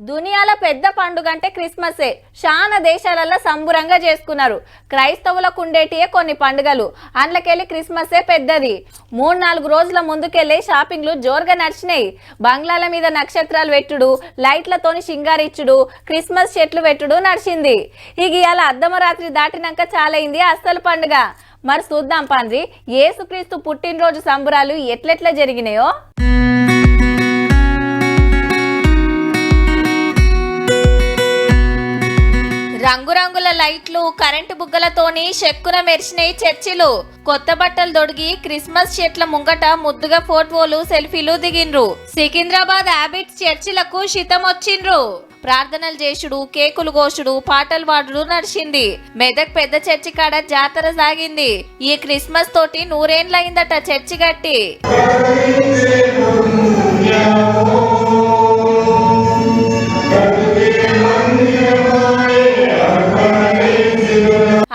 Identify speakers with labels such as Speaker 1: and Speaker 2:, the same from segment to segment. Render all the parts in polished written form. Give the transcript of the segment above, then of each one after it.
Speaker 1: దునియాలో పెద్ద పండుగ అంటే క్రిస్మసే. చాలా దేశాలలో సంబురంగా చేసుకున్నారు. క్రైస్తవులకు ఉండేటియే కొన్ని పండుగలు, అందులోకెళ్ళి క్రిస్మసే పెద్దది. 3-4 రోజుల ముందుకెళ్ళి షాపింగ్లు జోరుగా నడిచినాయి. బంగ్లాల మీద నక్షత్రాలు పెట్టుడు, లైట్లతోని సింగారిచ్చుడు, క్రిస్మస్ చెట్లు పెట్టుడు నడిచింది. ఇక ఇవాళ అర్ధమరాత్రి దాటినాక చాలైంది అస్సలు పండుగ. మరి చూద్దాం పండ్రి, యేసుక్రీస్తు పుట్టినరోజు సంబురాలు ఎట్లెట్లా జరిగినాయో. రంగురంగుల లైట్లు, కరెంటు బుగ్గలతోని చెక్కున మెరిసినాయి చర్చిలు. కొత్త బట్టలు దొడిగి క్రిస్మస్ చెట్ల ముంగట ముద్దుగా ఫోటోలు, సెల్ఫీలు దిగిండ్రు. సికింద్రాబాద్ హ్యాబిట్స్ చర్చిలకు శితమొచ్చిండ్రు. ప్రార్థనలు చేసుడు, కేకులు కోసుడు, పాటలు పాడుడు నడిచింది. మెదక్ పెద్ద చర్చి కాడ జాతర సాగింది. ఈ క్రిస్మస్ తోటి 100 ఏండ్లయిందట చర్చి గట్టి.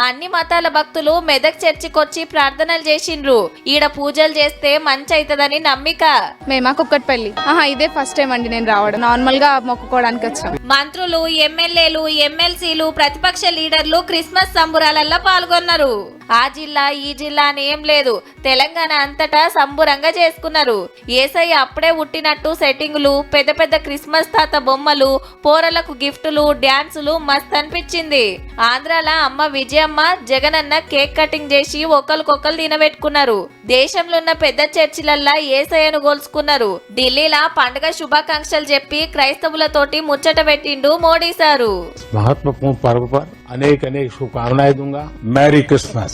Speaker 1: అన్ని మతాల భక్తులు మెదక్ చర్చికొచ్చి ప్రార్థనలు చేసిండ్రు. ఈడ పూజలు చేస్తే మంచి అవుతుందని నమ్మిక.
Speaker 2: మేమా కుక్కట్పల్లి. ఇదే ఫస్ట్ టైం అండి నేను రావడం. నార్మల్ గా మొక్కుకోవడానికి వచ్చాం.
Speaker 1: మంత్రులు, ఎమ్మెల్యేలు, ఎమ్మెల్సీలు, ప్రతిపక్ష లీడర్లు క్రిస్మస్ సంబురాలల్లో పాల్గొన్నారు. ఆ జిల్లా ఈ జిల్లా అని ఏం లేదు, తెలంగాణ అంతటా సంబురంగా చేసుకున్నారు. యేసయ్య అప్పుడే పుట్టినట్టు సెట్టింగులు, పెద్ద పెద్ద క్రిస్మస్ తాత బొమ్మలు, పోరలకు గిఫ్టులు, డ్యాన్సులు మస్త్ అనిపించింది. ఆంధ్రాల అమ్మ విజయమ్మ, జగనన్న కేక్ కటింగ్ చేసి ఒకరికొకరు తినబెట్టుకున్నారు. దేశంలో ఉన్న పెద్ద చర్చిలల్లా యేసయ్యను గోల్చుకున్నారు. ఢిల్లీలా పండుగ శుభాకాంక్షలు చెప్పి క్రైస్తవులతోటి ముచ్చట పెట్టిండు మోడీ సారు.
Speaker 3: महत्वपूर्ण पर्व पर अनेक शुभकामनाएं दूंगा। Merry Christmas.